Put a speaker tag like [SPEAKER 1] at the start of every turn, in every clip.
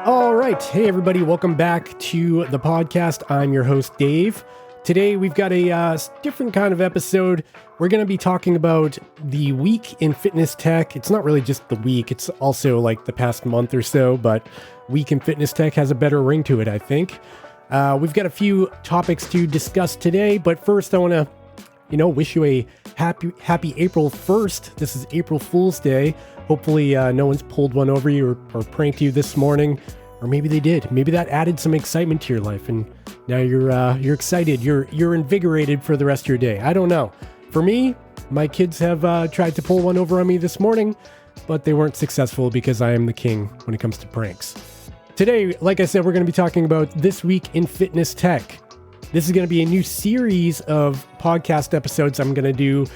[SPEAKER 1] All right. Hey, everybody. Welcome back to the podcast. I'm your host, Dave. Today, we've got a different kind of episode. We're going to be talking about the week in fitness tech. It's not really just the week. It's also like the past month or so, but week in fitness tech has a better ring to it, I think. We've got a few topics to discuss today, but first I want to, wish you a happy April 1st. This is April Fool's Day. Hopefully no one's pulled one over you or pranked you this morning, or maybe they did. Maybe that added some excitement to your life, and now you're excited. You're invigorated for the rest of your day. I don't know. For me, my kids have tried to pull one over on me this morning, but they weren't successful because I am the king when it comes to pranks. Today, like I said, we're going to be talking about this week in fitness tech. This is going to be a new series of podcast episodes I'm going to do,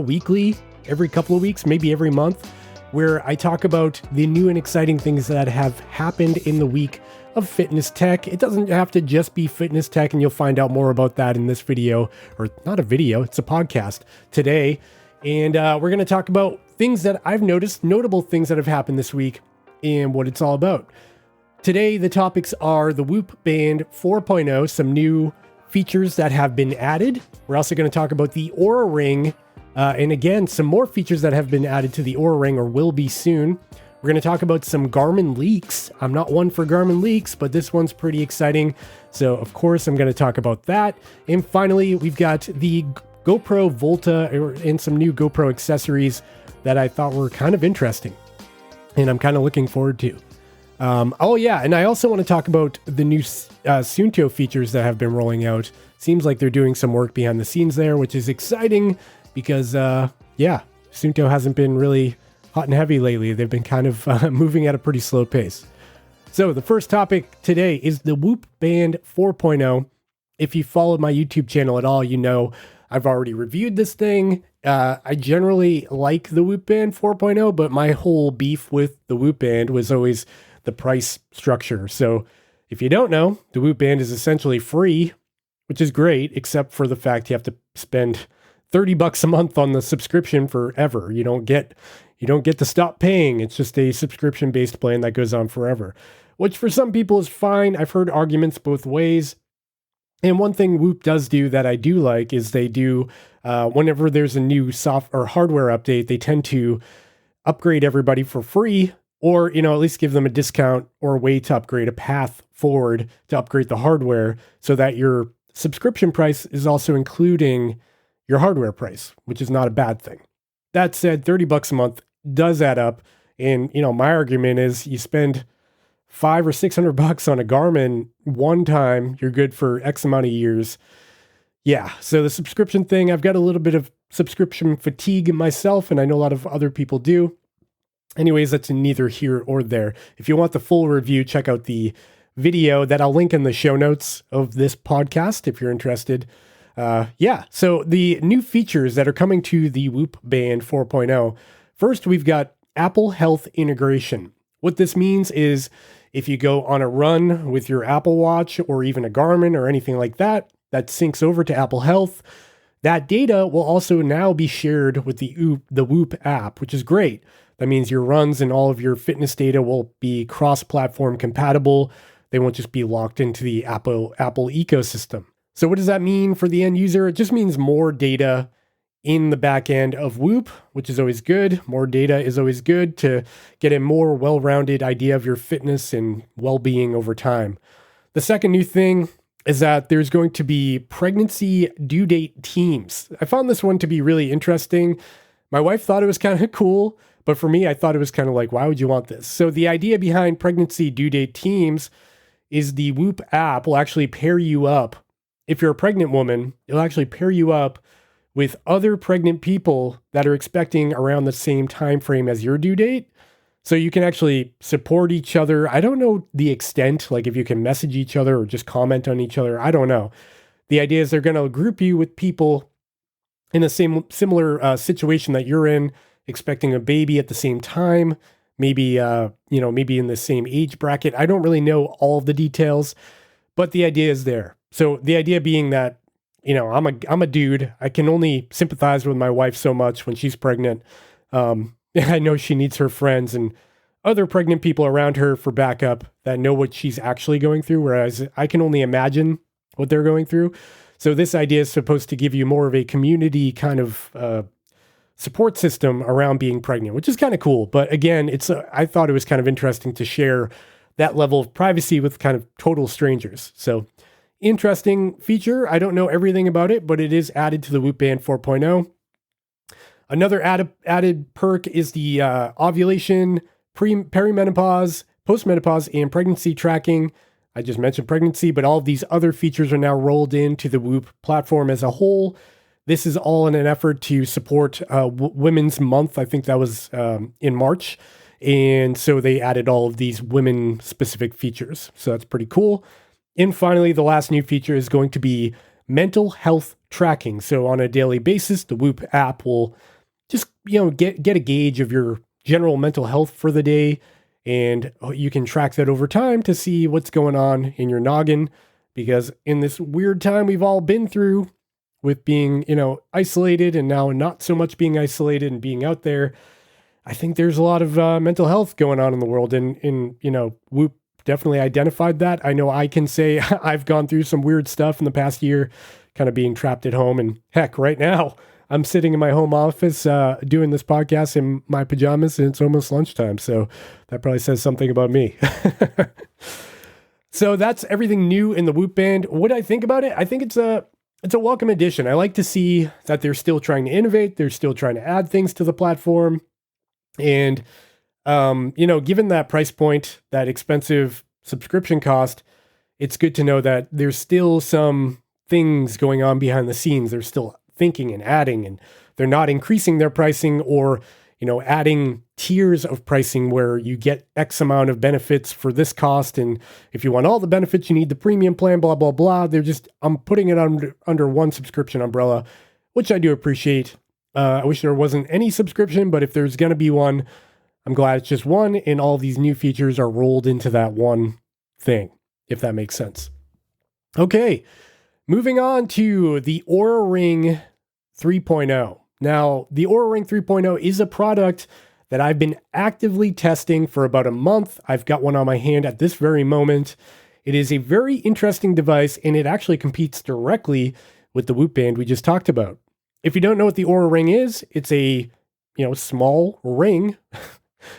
[SPEAKER 1] weekly, every couple of weeks, maybe every month, where I talk about the new and exciting things that have happened in the week of fitness tech. It doesn't have to just be fitness tech, and you'll find out more about that in this video, or not a video, it's a podcast today. And we're going to talk about things that I've noticed, notable things that have happened this week, and what it's all about. Today, the topics are the Whoop Band 4.0, some new features that have been added. We're also going to talk about the Oura Ring, and again, some more features that have been added to the Oura Ring or will be soon. We're going to talk about some Garmin leaks. I'm not one for Garmin leaks, but this one's pretty exciting. So, of course, I'm going to talk about that. And finally, we've got the GoPro Volta and some new GoPro accessories that I thought were kind of interesting, and I'm kind of looking forward to. And I also want to talk about the new Suunto features that have been rolling out. Seems like they're doing some work behind the scenes there, which is exciting because, Suunto hasn't been really hot and heavy lately. They've been kind of moving at a pretty slow pace. So the first topic today is the Whoop Band 4.0. If you followed my YouTube channel at all, you know I've already reviewed this thing. I generally like the Whoop Band 4.0, but my whole beef with the Whoop Band was always the price structure. So if you don't know, the Whoop Band is essentially free, which is great, except for the fact you have to spend $30 a month on the subscription forever. You don't get to stop paying. It's just a subscription-based plan that goes on forever, which for some people is fine. I've heard arguments both ways. And one thing Whoop does do that I do like is they do, whenever there's a new software or hardware update, they tend to upgrade everybody for free, or, at least give them a discount or a way to upgrade, a path forward to upgrade the hardware so that your subscription price is also including your hardware price, which is not a bad thing. That said, $30 a month does add up. And, my argument is you spend $500 or $600 on a Garmin one time, you're good for X amount of years. Yeah. So the subscription thing, I've got a little bit of subscription fatigue myself, and I know a lot of other people do. Anyways, that's neither here or there. If you want the full review, check out the video that I'll link in the show notes of this podcast if you're interested. So the new features that are coming to the Whoop Band 4.0. First, we've got Apple Health integration. What this means is if you go on a run with your Apple Watch or even a Garmin or anything like that, that syncs over to Apple Health. That data will also now be shared with the Whoop app, which is great. That means your runs and all of your fitness data will be cross-platform compatible. They won't just be locked into the Apple ecosystem. So what does that mean for the end user? It just means more data in the back end of Whoop, which is always good. More data is always good to get a more well-rounded idea of your fitness and well-being over time. The second new thing is that there's going to be pregnancy due date teams. I found this one to be really interesting. My wife thought it was kind of cool, but for me, I thought it was kind of like, why would you want this? So the idea behind pregnancy due date teams is the Whoop app will actually pair you up. If you're a pregnant woman, it'll actually pair you up with other pregnant people that are expecting around the same time frame as your due date. So you can actually support each other. I don't know the extent, like if you can message each other or just comment on each other. I don't know. The idea is they're going to group you with people in the similar situation that you're in, expecting a baby at the same time, maybe in the same age bracket. I don't really know all of the details, but the idea is there. So the idea being that, I'm a dude. I can only sympathize with my wife so much when she's pregnant. I know she needs her friends, and other pregnant people around her for backup that know what she's actually going through, whereas I can only imagine what they're going through. So this idea is supposed to give you more of a community kind of support system around being pregnant, which is kind of cool. But again, I thought it was kind of interesting to share that level of privacy with kind of total strangers. So interesting feature. I don't know everything about it, but it is added to the Whoop Band 4.0. Another added perk is the ovulation, perimenopause, postmenopause, and pregnancy tracking. I just mentioned pregnancy, but all of these other features are now rolled into the Whoop platform as a whole. This is all in an effort to support Women's Month. I think that was in March. And so they added all of these women-specific features. So that's pretty cool. And finally, the last new feature is going to be mental health tracking. So on a daily basis, the Whoop app will just, get a gauge of your general mental health for the day. And you can track that over time to see what's going on in your noggin. Because in this weird time we've all been through with being, isolated and now not so much being isolated and being out there, I think there's a lot of mental health going on in the world. And Whoop definitely identified that. I know I can say I've gone through some weird stuff in the past year, kind of being trapped at home. And heck, right now, I'm sitting in my home office doing this podcast in my pajamas, and it's almost lunchtime. So that probably says something about me. So that's everything new in the Whoop Band. What I think about it, I think it's a welcome addition. I like to see that they're still trying to innovate. They're still trying to add things to the platform. And, given that price point, that expensive subscription cost, it's good to know that there's still some things going on behind the scenes. They're still thinking and adding, and they're not increasing their pricing or, adding tiers of pricing where you get X amount of benefits for this cost. And if you want all the benefits, you need the premium plan, blah, blah, blah. I'm putting it under one subscription umbrella, which I do appreciate. I wish there wasn't any subscription, but if there's going to be one, I'm glad it's just one, and all these new features are rolled into that one thing, if that makes sense. Okay, moving on to the Oura Ring 3.0. Now, the Oura Ring 3.0 is a product that I've been actively testing for about a month. I've got one on my hand at this very moment. It is a very interesting device, and it actually competes directly with the Whoop Band we just talked about. If you don't know what the Oura Ring is, it's a, small ring,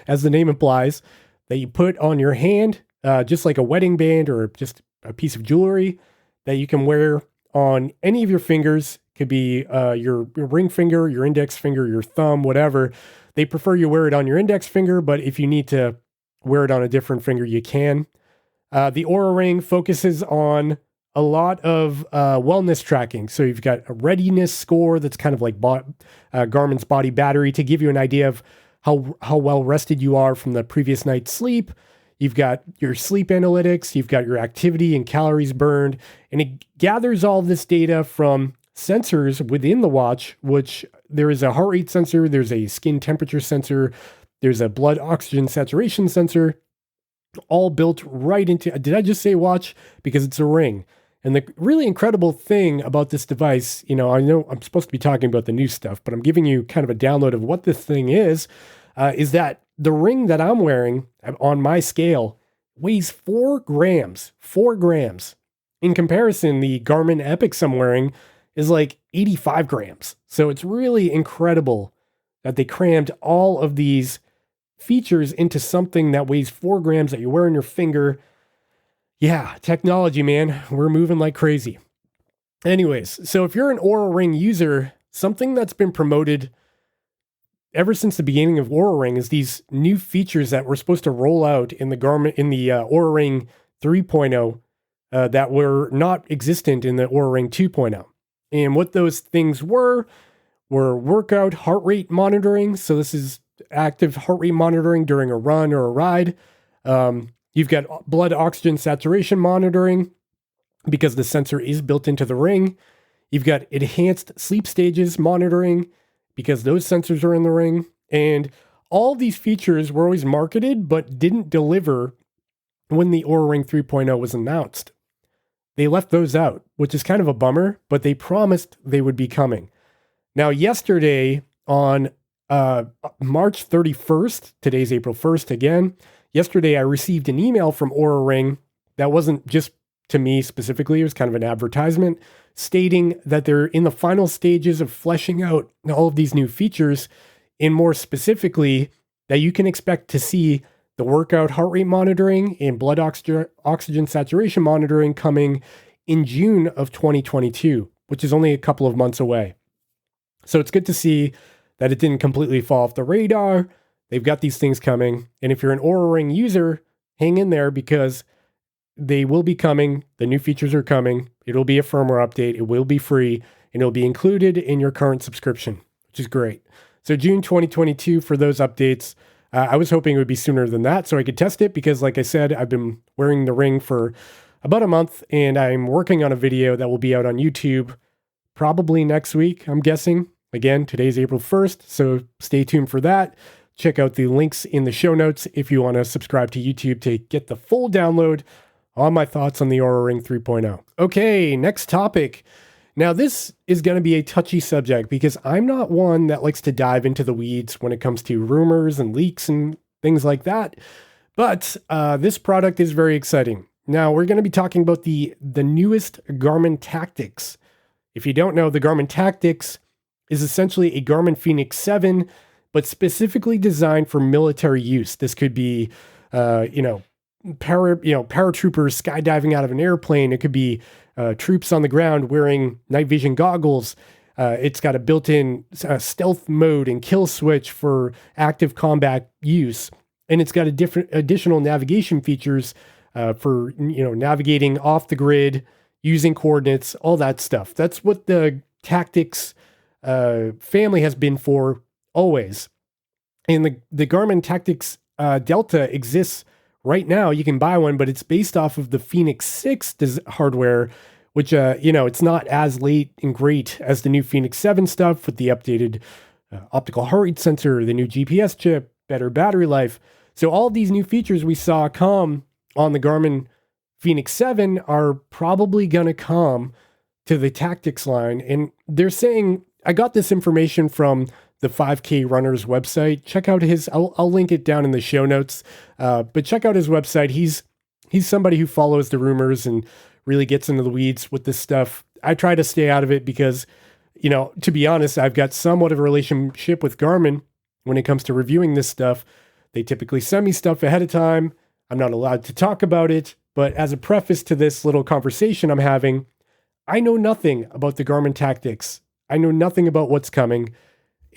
[SPEAKER 1] as the name implies, that you put on your hand, just like a wedding band or just a piece of jewelry that you can wear on any of your fingers. Could be your ring finger, your index finger, your thumb, whatever. They prefer you wear it on your index finger, but if you need to wear it on a different finger, you can. The Oura Ring focuses on a lot of wellness tracking. So you've got a readiness score that's kind of like Garmin's body battery to give you an idea of how well rested you are from the previous night's sleep. You've got your sleep analytics, you've got your activity and calories burned, and it gathers all this data from sensors within the watch, which there is a heart rate sensor, there's a skin temperature sensor, there's a blood oxygen saturation sensor, all built right into, did I just say watch? Because it's a ring. And the really incredible thing about this device, I know I'm supposed to be talking about the new stuff, but I'm giving you kind of a download of what this thing is that the ring that I'm wearing on my scale weighs 4 grams. 4 grams. In comparison, the Garmin Epix I'm wearing is like 85 grams. So it's really incredible that they crammed all of these features into something that weighs 4 grams that you wear on your finger. Yeah, technology, man. We're moving like crazy. Anyways, so if you're an Oura Ring user, something that's been promoted ever since the beginning of Oura Ring is these new features that we're supposed to roll out in the Oura Ring 3.0 that were not existent in the Oura Ring 2.0. And what those things were workout heart rate monitoring. So this is active heart rate monitoring during a run or a ride. You've got blood oxygen saturation monitoring because the sensor is built into the ring. You've got enhanced sleep stages monitoring because those sensors are in the ring. And all these features were always marketed but didn't deliver when the Oura Ring 3.0 was announced. They left those out, which is kind of a bummer, but they promised they would be coming. Now, yesterday on March 31st, today's April 1st again. Yesterday, I received an email from Oura Ring that wasn't just to me specifically, it was kind of an advertisement stating that they're in the final stages of fleshing out all of these new features, and more specifically, that you can expect to see the workout heart rate monitoring and blood oxygen saturation monitoring coming in June of 2022, which is only a couple of months away. So it's good to see that it didn't completely fall off the radar. They've got these things coming. And if you're an Oura Ring user, hang in there because they will be coming. The new features are coming. It'll be a firmware update. It will be free and it'll be included in your current subscription, which is great. So June 2022 for those updates. I was hoping it would be sooner than that so I could test it because, like I said, I've been wearing the ring for about a month and I'm working on a video that will be out on YouTube probably next week, I'm guessing. Again, today's April 1st, so stay tuned for that. Check out the links in the show notes if you want to subscribe to YouTube to get the full download on my thoughts on the Oura Ring 3.0. Okay, next topic. Now, this is going to be a touchy subject because I'm not one that likes to dive into the weeds when it comes to rumors and leaks and things like that. But this product is very exciting. Now, we're going to be talking about the newest Garmin Tactics. If you don't know, the Garmin Tactics is essentially a Garmin Fenix 7, but specifically designed for military use. This could be, paratroopers skydiving out of an airplane. It could be troops on the ground wearing night vision goggles. It's got a built-in stealth mode and kill switch for active combat use. And it's got a different additional navigation features for, navigating off the grid, using coordinates, all that stuff. That's what the Tactics family has been for always. And the Garmin Tactics Delta exists right now. You can buy one, but it's based off of the Fenix 6 hardware, which, it's not as late and great as the new Fenix 7 stuff with the updated optical heart rate sensor, the new GPS chip, better battery life. So all of these new features we saw come on the Garmin Fenix 7 are probably going to come to the Tactics line. And they're saying, I got this information from the 5K Runner's website. Check out I'll link it down in the show notes. But check out his website. He's somebody who follows the rumors and really gets into the weeds with this stuff. I try to stay out of it because, to be honest, I've got somewhat of a relationship with Garmin when it comes to reviewing this stuff. They typically send me stuff ahead of time. I'm not allowed to talk about it. But as a preface to this little conversation I'm having, I know nothing about the Garmin Tactics. I know nothing about what's coming.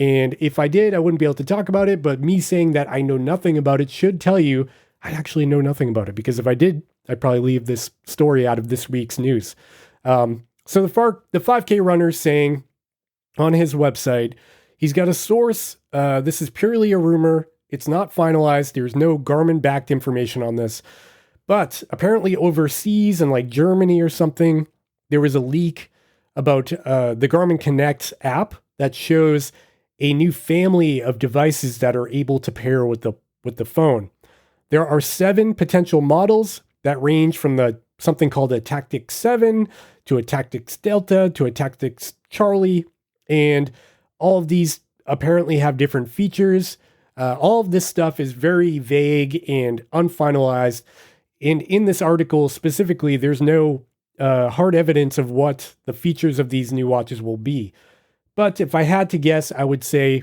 [SPEAKER 1] And if I did, I wouldn't be able to talk about it. But me saying that I know nothing about it should tell you I actually know nothing about it. Because if I did, I'd probably leave this story out of this week's news. So the 5K runner saying on his website, he's got a source. This is purely a rumor. It's not finalized. There's no Garmin-backed information on this. But apparently overseas in like Germany or something, there was a leak about the Garmin Connect app that shows a new family of devices that are able to pair with the phone. There are 7 potential models that range from something called a Tactics 7 to a Tactics Delta to a Tactics Charlie, and all of these apparently have different features. All of this stuff is very vague and unfinalized. And in this article specifically, there's no hard evidence of what the features of these new watches will be. But if I had to guess, I would say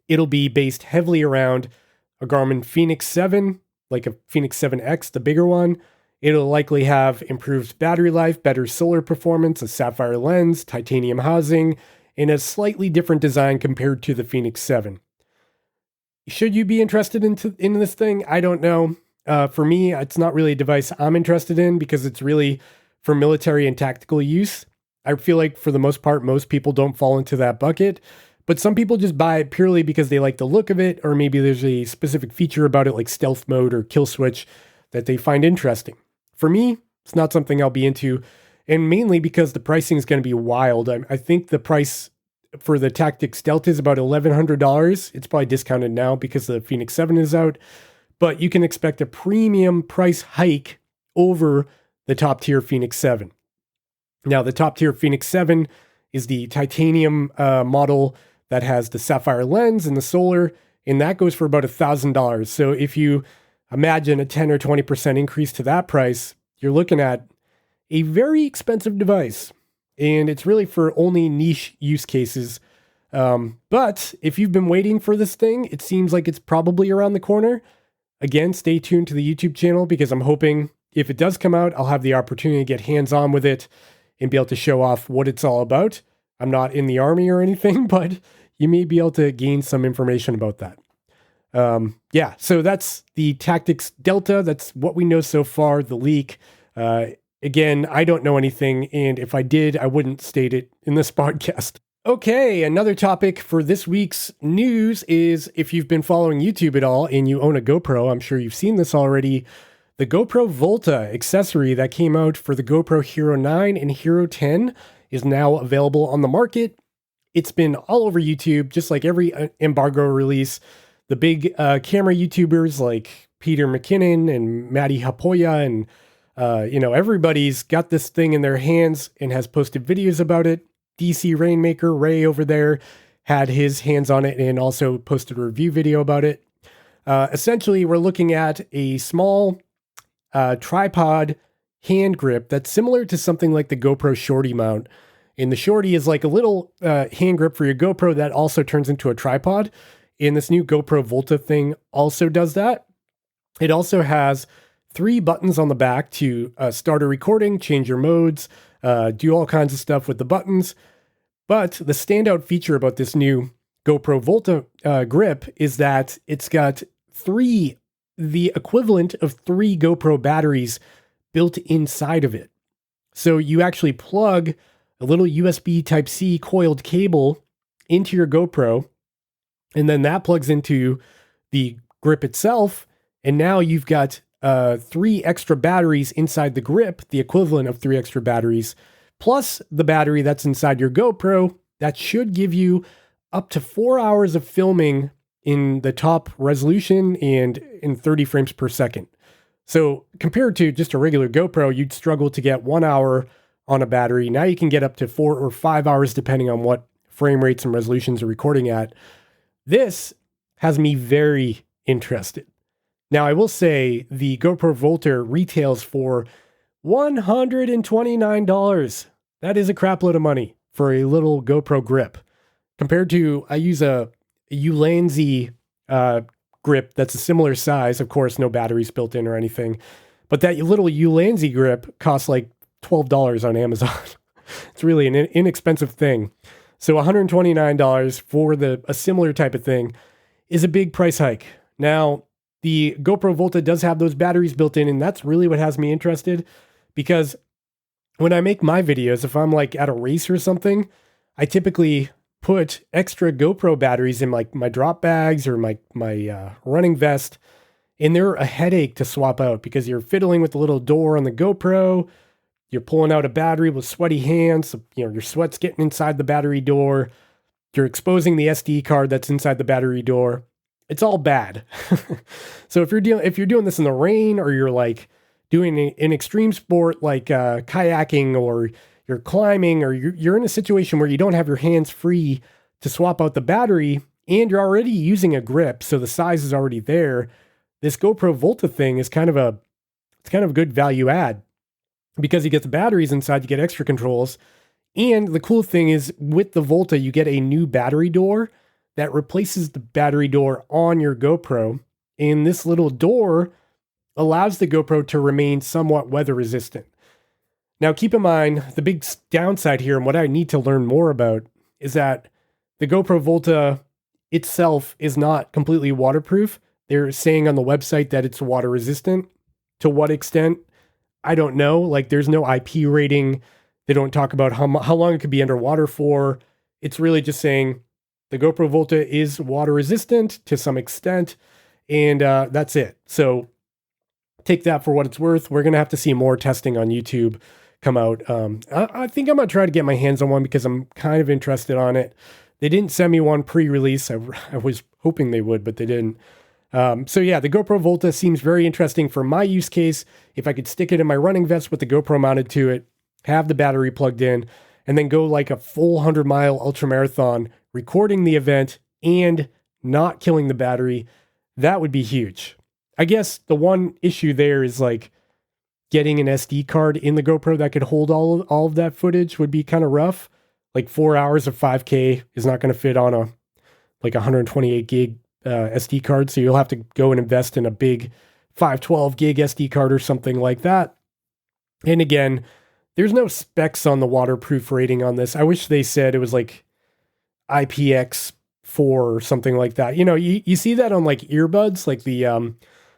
[SPEAKER 1] it'll be based heavily around a Garmin Fenix 7, like a Fenix 7X, the bigger one. It'll likely have improved battery life, better solar performance, a sapphire lens, titanium housing, and a slightly different design compared to the Fenix 7. Should you be interested in this thing? I don't know. For me, it's not really a device I'm interested in because it's really for military and tactical use. I feel like for the most part, most people don't fall into that bucket, but some people just buy it purely because they like the look of it, or maybe there's a specific feature about it like stealth mode or kill switch that they find interesting. For me, it's not something I'll be into, and mainly because the pricing is going to be wild. I think the price for the Tactics Delta is about $1,100. It's probably discounted now because the Fenix 7 is out, but you can expect a premium price hike over the top tier Fenix 7. Now, the top tier Fenix 7 is the titanium model that has the sapphire lens and the solar, and that goes for about $1,000. So if you imagine a 10 or 20% increase to that price, you're looking at a very expensive device. And it's really for only niche use cases. But if you've been waiting for this thing, it seems like it's probably around the corner. Again, stay tuned to the YouTube channel because I'm hoping if it does come out, I'll have the opportunity to get hands-on with it and be able to show off what it's all about. I'm not in the army or anything, but you may be able to gain some information about that. Yeah, so that's the Tactics Delta. That's what we know so far, the leak. Again, I don't know anything, and if I did, I wouldn't state it in this podcast. Okay, another topic for this week's news is if you've been following YouTube at all and you own a GoPro, I'm sure you've seen this already. The GoPro Volta accessory that came out for the GoPro Hero 9 and Hero 10 is now available on the market. It's been all over YouTube, just like every embargo release. The big camera YouTubers like Peter McKinnon and Maddie Hapoya and everybody's got this thing in their hands and has posted videos about it. DC Rainmaker, Ray over there, had his hands on it and also posted a review video about it. Essentially, we're looking at a small tripod hand grip that's similar to something like the GoPro Shorty mount. And the Shorty is like a little hand grip for your GoPro that also turns into a tripod. And this new GoPro Volta thing also does that. It also has 3 buttons on the back to start a recording, change your modes, do all kinds of stuff with the buttons. But the standout feature about this new GoPro Volta grip is that it's got the equivalent of 3 GoPro batteries built inside of it. So you actually plug a little USB Type-C coiled cable into your GoPro, and then that plugs into the grip itself. And now you've got 3 extra batteries inside the grip, the equivalent of 3 extra batteries, plus the battery that's inside your GoPro. That should give you up to 4 hours of filming in the top resolution and in 30 frames per second. So compared to just a regular GoPro, you'd struggle to get 1 hour on a battery. Now you can get up to 4 or 5 hours depending on what frame rates and resolutions you're recording at. This has me very interested. Now, I will say the GoPro Volta retails for $129. That is a crap load of money for a little GoPro grip. Compared to, I use a Ulanzi grip that's a similar size. Of course, no batteries built in or anything. But that little Ulanzi grip costs like $12 on Amazon. It's really an inexpensive thing. So $129 for a similar type of thing is a big price hike. Now, the GoPro Volta does have those batteries built in, and that's really what has me interested, because when I make my videos, if I'm like at a race or something, I typically put extra GoPro batteries in like my drop bags or my running vest, and they're a headache to swap out because you're fiddling with the little door on the GoPro. You're pulling out a battery with sweaty hands. Your sweat's getting inside the battery door. You're exposing the SD card that's inside the battery door. It's all bad. So if you're doing this in the rain, or you're like doing an extreme sport like kayaking, or you're climbing, or you're in a situation where you don't have your hands free to swap out the battery, and you're already using a grip, so the size is already there, this GoPro Volta thing is kind of a good value add. Because you get the batteries inside, you get extra controls. And the cool thing is with the Volta, you get a new battery door that replaces the battery door on your GoPro. And this little door allows the GoPro to remain somewhat weather resistant. Now, keep in mind, the big downside here, and what I need to learn more about, is that the GoPro Volta itself is not completely waterproof. They're saying on the website that it's water resistant. To what extent? I don't know. Like, there's no IP rating. They don't talk about how long it could be underwater for. It's really just saying the GoPro Volta is water resistant to some extent, and that's it. So take that for what it's worth. We're going to have to see more testing on YouTube come out. I think I'm going to try to get my hands on one because I'm kind of interested on it. They didn't send me one pre-release. I was hoping they would, but they didn't. So yeah, the GoPro Volta seems very interesting for my use case. If I could stick it in my running vest with the GoPro mounted to it, have the battery plugged in, and then go like a full 100-mile ultramarathon recording the event and not killing the battery, that would be huge. I guess the one issue there is like getting an SD card in the GoPro that could hold all of that footage would be kind of rough. Like 4 hours of 5K is not going to fit on a 128 gig SD card. So you'll have to go and invest in a big 512 gig SD card or something like that. And again, there's no specs on the waterproof rating on this. I wish they said it was like IPX4 or something like that. You know, you see that on like earbuds, like the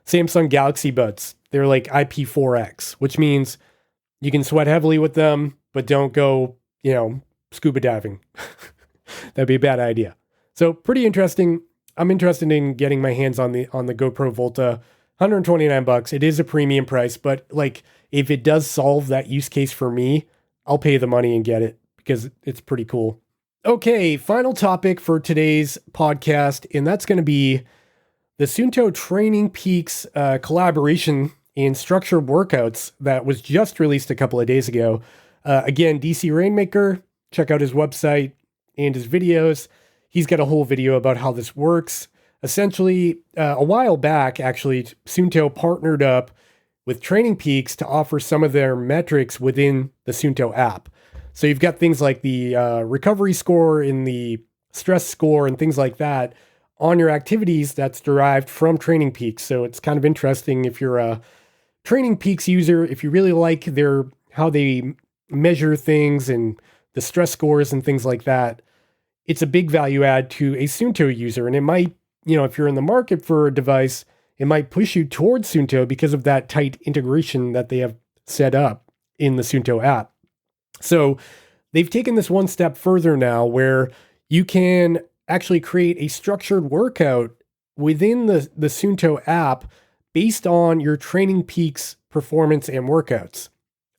[SPEAKER 1] Samsung Galaxy Buds. They're like IP4X, which means you can sweat heavily with them, but don't go, scuba diving. That'd be a bad idea. So pretty interesting. I'm interested in getting my hands on the GoPro Volta. $129. It is a premium price, but like if it does solve that use case for me, I'll pay the money and get it because it's pretty cool. Okay, final topic for today's podcast, and that's going to be the Suunto Training Peaks collaboration in structured workouts that was just released a couple of days ago. Again, DC Rainmaker, check out his website and his videos. He's got a whole video about how this works. Essentially, a while back, actually, Suunto partnered up with Training Peaks to offer some of their metrics within the Suunto app. So you've got things like the recovery score and the stress score and things like that on your activities that's derived from Training Peaks. So it's kind of interesting if you're a Training Peaks user, if you really like how they measure things and the stress scores and things like that, it's a big value add to a Suunto user. And it might, if you're in the market for a device, it might push you towards Suunto because of that tight integration that they have set up in the Suunto app. So they've taken this one step further now where you can actually create a structured workout within the Suunto app based on your Training Peaks performance and workouts.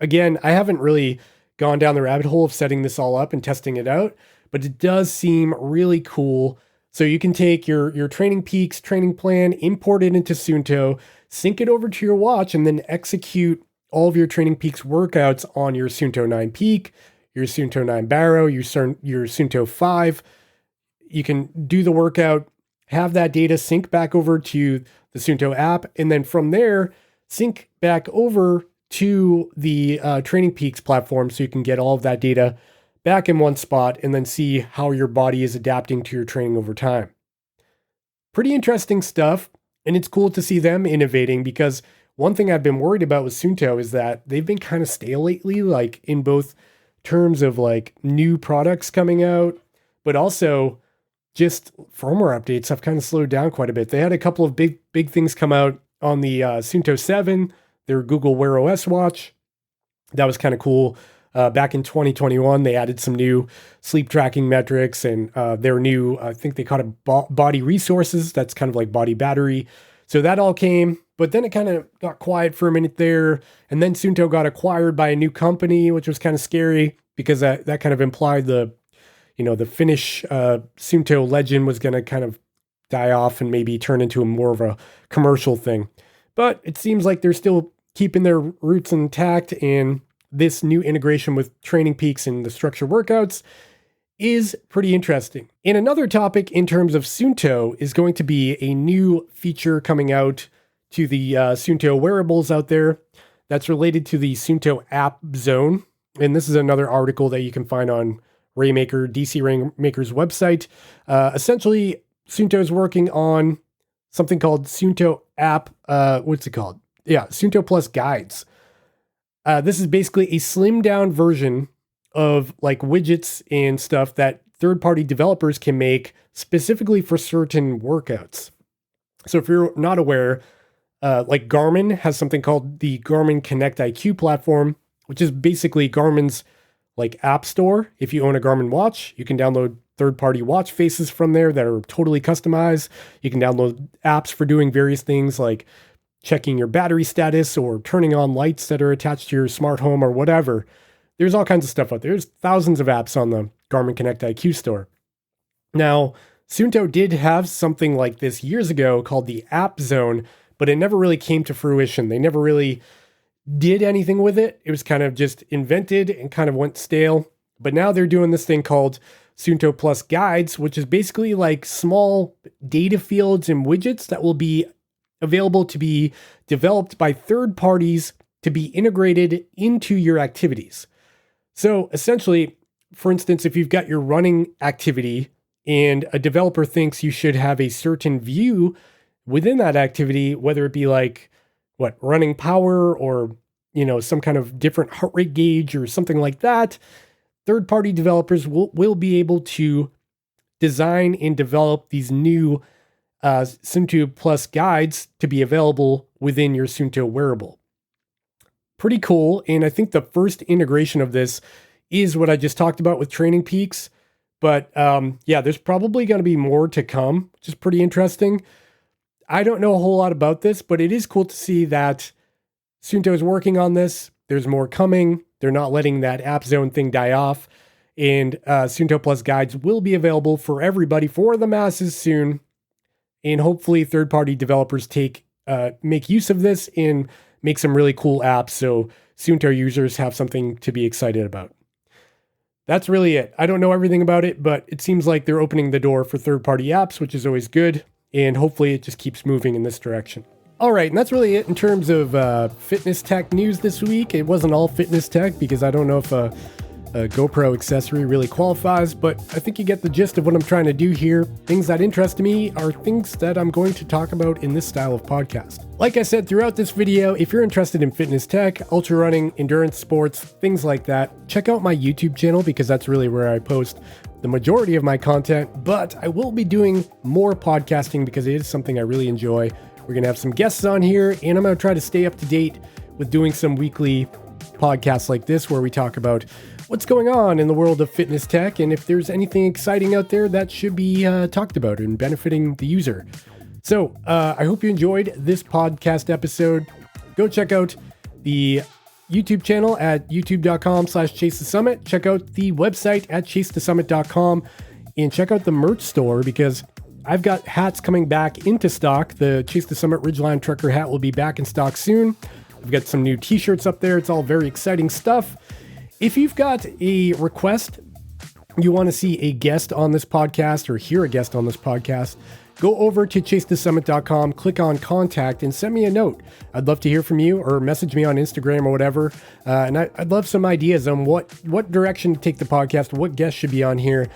[SPEAKER 1] Again, I haven't really gone down the rabbit hole of setting this all up and testing it out, but it does seem really cool. So you can take your Training Peaks training plan, import it into Suunto, sync it over to your watch, and then execute all of your Training Peaks workouts on your Suunto 9 Peak, your Suunto 9 Barrow, your Suunto 5. You can do the workout, have that data sync back over to the Suunto app, and then from there, sync back over to the Training Peaks platform so you can get all of that data back in one spot and then see how your body is adapting to your training over time. Pretty interesting stuff, and it's cool to see them innovating because one thing I've been worried about with Suunto is that they've been kind of stale lately, like in both terms of like new products coming out, but also just firmware updates have kind of slowed down quite a bit. They had a couple of big things come out on the Suunto 7, their Google Wear OS watch. That was kind of cool. Back in 2021, they added some new sleep tracking metrics and their new, I think they call it body resources. That's kind of like body battery. So that all came, but then it kind of got quiet for a minute there. And then Suunto got acquired by a new company, which was kind of scary because that kind of implied the Finnish Suunto legend was going to kind of die off and maybe turn into more of a commercial thing. But it seems like they're still keeping their roots intact, and this new integration with Training Peaks and the structured workouts is pretty interesting. And another topic in terms of Suunto is going to be a new feature coming out to the Suunto wearables out there that's related to the Suunto app zone. And this is another article that you can find on Rainmaker, DC Rainmaker's website. Essentially, Suunto is working on something called Suunto app, what's it called? Yeah, Suunto Plus Guides. This is basically a slimmed down version of like widgets and stuff that third-party developers can make specifically for certain workouts. So if you're not aware, like Garmin has something called the Garmin Connect IQ platform, which is basically Garmin's like app store. If you own a Garmin watch, you can download third-party watch faces from there that are totally customized. You can download apps for doing various things like checking your battery status or turning on lights that are attached to your smart home or whatever. There's all kinds of stuff out there. There's thousands of apps on the Garmin Connect IQ store. Now, Suunto did have something like this years ago called the App Zone, but it never really came to fruition. They never really did anything with it. It was kind of just invented and kind of went stale. But now they're doing this thing called Suunto Plus guides, which is basically like small data fields and widgets that will be available to be developed by third parties to be integrated into your activities. So essentially, for instance, if you've got your running activity and a developer thinks you should have a certain view within that activity, whether it be like running power or, some kind of different heart rate gauge or something like that, third-party developers will be able to design and develop these new Suunto Plus guides to be available within your Suunto wearable. Pretty cool. And I think the first integration of this is what I just talked about with Training Peaks. But there's probably going to be more to come, which is pretty interesting. I don't know a whole lot about this, but it is cool to see that Suunto is working on this. There's more coming. They're not letting that App Zone thing die off. And Suunto Plus guides will be available for everybody, for the masses soon. And hopefully third-party developers make use of this and make some really cool apps so Suunto users have something to be excited about. That's really it. I don't know everything about it, but it seems like they're opening the door for third-party apps, which is always good. And hopefully it just keeps moving in this direction. All right, and that's really it in terms of fitness tech news this week. It wasn't all fitness tech because I don't know if a GoPro accessory really qualifies, but I think you get the gist of what I'm trying to do here. Things that interest me are things that I'm going to talk about in this style of podcast. Like I said throughout this video, if you're interested in fitness tech, ultra running, endurance sports, things like that, check out my YouTube channel because that's really where I post the majority of my content, but I will be doing more podcasting because it is something I really enjoy. We're going to have some guests on here, and I'm going to try to stay up to date with doing some weekly podcasts like this where we talk about what's going on in the world of fitness tech, and if there's anything exciting out there that should be talked about and benefiting the user. So I hope you enjoyed this podcast episode. Go check out the YouTube channel at youtube.com/ChaseTheSummit. Check out the website at ChaseTheSummit.com and check out the merch store because I've got hats coming back into stock. The Chase the Summit Ridgeline Trucker hat will be back in stock soon. I've got some new t-shirts up there. It's all very exciting stuff. If you've got a request, you want to see a guest on this podcast or hear a guest on this podcast, go over to ChaseTheSummit.com, click on contact, and send me a note. I'd love to hear from you or message me on Instagram or whatever. And I'd love some ideas on what direction to take the podcast, what guests should be on here,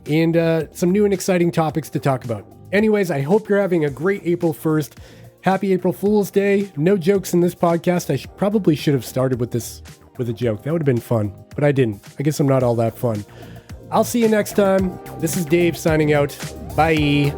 [SPEAKER 1] and some new and exciting topics to talk about. Anyways, I hope you're having a great April 1st. Happy April Fool's Day. No jokes in this podcast. I probably should have started with a joke. That would have been fun, but I didn't. I guess I'm not all that fun. I'll see you next time. This is Dave signing out. Bye.